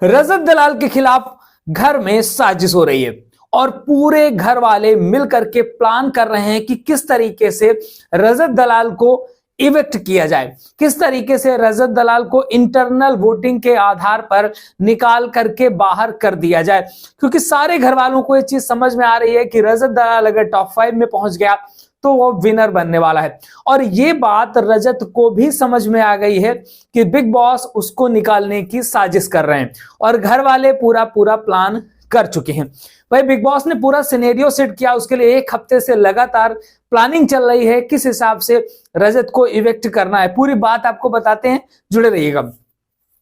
रजत दलाल के खिलाफ घर में साजिश हो रही है और पूरे घर वाले मिलकर के प्लान कर रहे हैं कि किस तरीके से रजत दलाल को इवेक्ट किया जाए, किस तरीके से रजत दलाल को इंटरनल वोटिंग के आधार पर निकाल करके बाहर कर दिया जाए। क्योंकि सारे घर वालों को ये चीज समझ में आ रही है कि रजत दलाल अगर टॉप 5 में पहुंच गया तो वो विनर बनने वाला है। और ये बात रजत को भी समझ में आ गई है कि बिग बॉस उसको निकालने की साजिश कर रहे हैं और घर वाले पूरा प्लान कर चुके हैं। भाई बिग बॉस ने पूरा सिनेरियो सेट किया, उसके लिए 1 हफ्ते से लगातार प्लानिंग चल रही है किस हिसाब से रजत को इवेक्ट करना है। पूरी बात आपको बताते हैं, जुड़े रहिएगा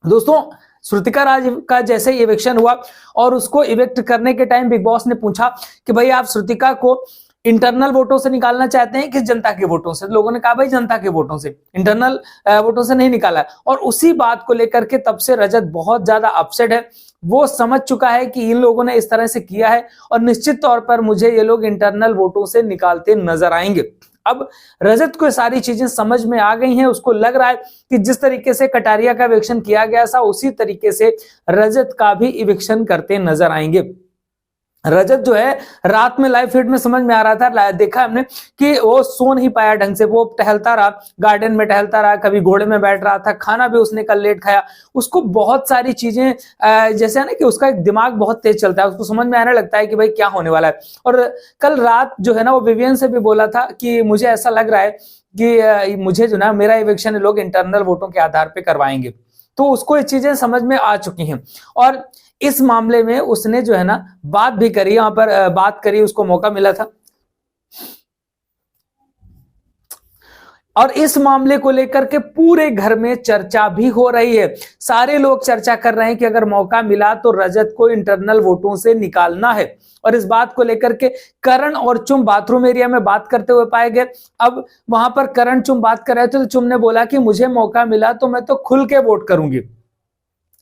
दोस्तों। श्रुतिका राज का जैसे ही इवेक्शन हुआ और उसको इवेक्ट करने के टाइम बिग बॉस ने पूछा कि भाई आप श्रुतिका को इंटरनल वोटों से निकालना चाहते हैं कि जनता के वोटों से? लोगों ने कहा भाई जनता के वोटों से, इंटरनल वोटों से नहीं निकाला। और उसी बात को लेकर के तब से रजत बहुत ज्यादा अपसेट है। वो समझ चुका है कि इन लोगों ने इस तरह से किया है और निश्चित तौर पर मुझे ये लोग इंटरनल वोटों से निकालते नजर आएंगे। अब रजत को सारी चीजें समझ में आ गई हैं। उसको लग रहा है कि जिस तरीके से कटारिया का इविक्शन किया गया था उसी तरीके से रजत का भी इविक्शन करते नजर आएंगे। रजत जो है रात में लाइव फीड में समझ में आ रहा था, देखा हमने कि वो सो नहीं पाया ढंग से। वो टहलता रहा, गार्डन में टहलता रहा, कभी घोड़े में बैठ रहा था, खाना भी उसने कल लेट खाया। उसको बहुत सारी चीजें जैसे है ना कि उसका एक दिमाग बहुत तेज चलता है, उसको समझ में आने लगता है कि भाई क्या होने वाला है। और कल रात जो है ना वो विवियन से भी बोला था कि मुझे ऐसा लग रहा है कि मुझे जो ना मेरा इविक्शन लोग इंटरनल वोटों के आधार पर करवाएंगे। तो उसको ये चीजें समझ में आ चुकी हैं और इस मामले में उसने जो है ना बात भी करी, यहां पर बात करी, उसको मौका मिला था। और इस मामले को लेकर के पूरे घर में चर्चा भी हो रही है। सारे लोग चर्चा कर रहे हैं कि अगर मौका मिला तो रजत को इंटरनल वोटों से निकालना है। और इस बात को लेकर के करण और चुम बाथरूम एरिया में बात करते हुए पाए गए। अब वहां पर करण चुम बात कर रहे थे तो चुम ने बोला कि मुझे मौका मिला तो मैं तो खुल के वोट करूंगी।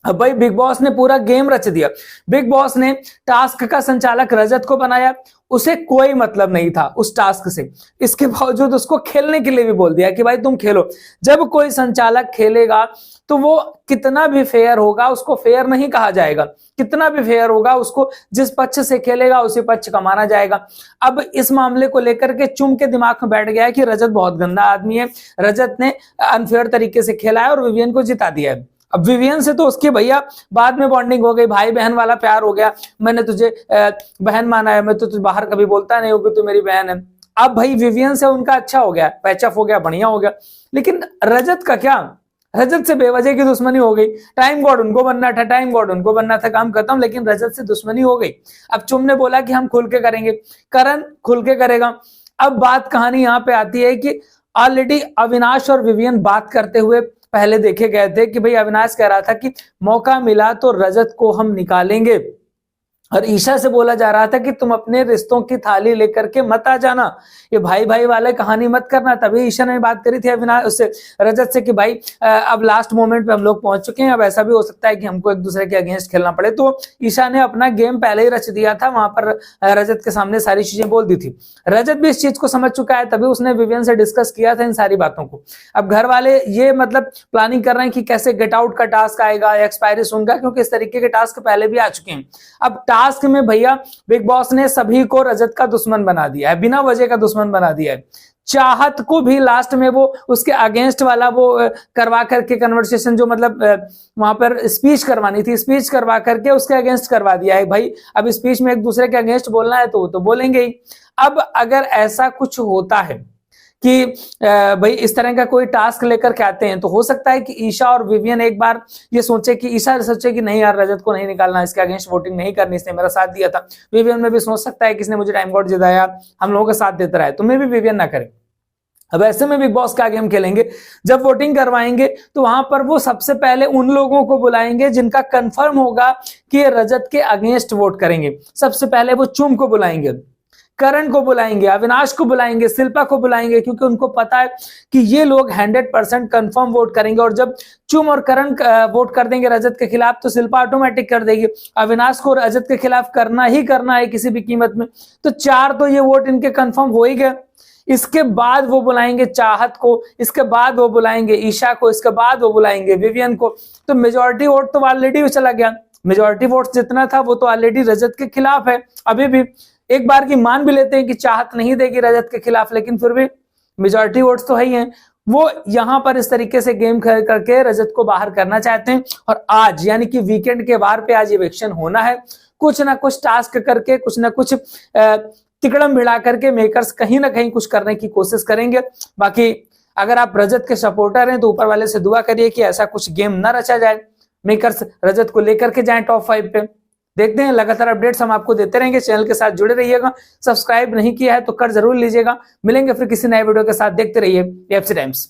अब भाई बिग बॉस ने पूरा गेम रच दिया। बिग बॉस ने टास्क का संचालक रजत को बनाया, उसे कोई मतलब नहीं था उस टास्क से, इसके बावजूद उसको खेलने के लिए भी बोल दिया कि भाई तुम खेलो। जब कोई संचालक खेलेगा तो वो कितना भी फेयर होगा उसको फेयर नहीं कहा जाएगा, कितना भी फेयर होगा उसको जिस पक्ष से खेलेगा उसी पक्ष का माना जाएगा। अब इस मामले को लेकर के चुम के दिमाग में बैठ गया है कि रजत बहुत गंदा आदमी है, रजत ने अनफेयर तरीके से खेला है और विवियन को जिता दिया है। अब विवियन से तो उसकी भैया बाद में बॉन्डिंग हो गई, भाई बहन वाला प्यार हो गया, मैंने तुझे बहन माना है, मैं तो तुझे बाहर कभी बोलता नहीं हूं कि तू मेरी बहन है। अब भाई विवियन से उनका अच्छा हो गया, पैचअप हो गया, बढ़िया हो गया। लेकिन रजत का क्या? रजत से बेवजह की दुश्मनी हो गई। टाइम गॉड उनको बनना था, टाइम गॉड उनको बनना था, काम खत्म। लेकिन रजत से दुश्मनी हो गई। अब चुम ने बोला कि हम खुल के करेंगे, करण खुल के करेगा। अब बात कहानी यहां पे आती है कि ऑलरेडी अविनाश और विवियन बात करते हुए पहले देखे गए थे कि भाई अविनाश कह रहा था कि मौका मिला तो रजत को हम निकालेंगे और ईशा से बोला जा रहा था कि तुम अपने रिश्तों की थाली लेकर के मत आ जाना, ये भाई भाई वाले कहानी मत करना। तभी ईशा ने बात करी थी अविनाश उससे, रजत से कि भाई अब लास्ट मोमेंट पे हम लोग पहुंच चुके हैं, अब ऐसा भी हो सकता है कि हमको एक दूसरे के अगेंस्ट खेलना पड़े। तो ईशा ने अपना गेम पहले ही रच दिया था, वहां पर रजत के सामने सारी चीजें बोल दी थी। रजत भी इस चीज को समझ चुका है, तभी उसने विवियन से डिस्कस किया था इन सारी बातों को। अब घर वाले ये मतलब प्लानिंग कर रहे हैं कि कैसे गेट आउट का टास्क आएगा, एक्सपायरी सुन का, क्योंकि इस तरीके के टास्क पहले भी आ चुके हैं। अब टास्क में भैया बिग बॉस ने सभी को रजत का दुश्मन बना दिया है, बिना वजह का दुश्मन बना दिया है। चाहत को भी लास्ट में वो उसके अगेंस्ट वाला वो करवा करके कन्वर्सेशन जो मतलब वहां पर स्पीच करवानी थी, स्पीच करवा करके उसके अगेंस्ट करवा दिया है। भाई अब स्पीच में एक दूसरे के अगेंस्ट बोलना है तो वो तो बोलेंगे ही। अब अगर ऐसा कुछ होता है कि भाई इस तरह का कोई टास्क लेकर के आते हैं तो हो सकता है कि ईशा और विवियन एक बार ये सोचे कि ईशा सोचे कि नहीं यार रजत को नहीं निकालना, इसके अगेंस्ट वोटिंग नहीं करनी, इसने मेरा साथ दिया था। विवियन में भी सोच सकता है कि इसने मुझे टाइम गॉड जिताया, हम लोगों का साथ देता रहा है, तो मैं भी विवियन ना करे। अब ऐसे में बिग बॉस का गेम खेलेंगे, जब वोटिंग करवाएंगे तो वहां पर वो सबसे पहले उन लोगों को बुलाएंगे जिनका कंफर्म होगा कि रजत के अगेंस्ट वोट करेंगे। सबसे पहले वो चुम को बुलाएंगे, करण को बुलाएंगे, अविनाश को बुलाएंगे, शिल्पा को बुलाएंगे, क्योंकि उनको पता है कि ये लोग 100% कंफर्म वोट करेंगे। और जब चुम और करण वोट कर देंगे रजत के खिलाफ तो शिल्पा ऑटोमेटिक कर देगी। अविनाश को रजत के खिलाफ करना ही करना है किसी भी कीमत में, तो 4 तो ये वोट इनके कंफर्म हो ही गए। इसके बाद वो बुलाएंगे चाहत को, इसके बाद वो बुलाएंगे ईशा को, इसके बाद वो बुलाएंगे विवियन को। तो मेजॉरिटी वोट तो ऑलरेडी चला गया। मेजॉरिटी वोट्स जितना था वो तो ऑलरेडी रजत के खिलाफ है। अभी भी एक बार की मान भी लेते हैं कि चाहत नहीं देगी रजत के खिलाफ, लेकिन फिर भी मेजॉरिटी वोट्स तो है ही हैं। वो यहां पर इस तरीके से गेम खेल करके रजत को बाहर करना चाहते हैं। और आज यानी कि वीकेंड के वार पे आज इलेक्शन होना है। कुछ ना कुछ टास्क करके, कुछ ना कुछ तिकड़म भिड़ा करके मेकर्स कहीं ना कहीं कुछ करने की कोशिश करेंगे। बाकी अगर आप रजत के सपोर्टर हैं तो ऊपर वाले से दुआ करिए कि ऐसा कुछ गेम ना रचा जाए, मेकर्स रजत को लेकर के जाएं टॉप 5 पे। देखते हैं, लगातार अपडेट्स हम आपको देते रहेंगे। चैनल के साथ जुड़े रहिएगा। सब्सक्राइब नहीं किया है तो कर जरूर लीजिएगा। मिलेंगे फिर किसी नए वीडियो के साथ। देखते रहिए एफसी टाइम्स।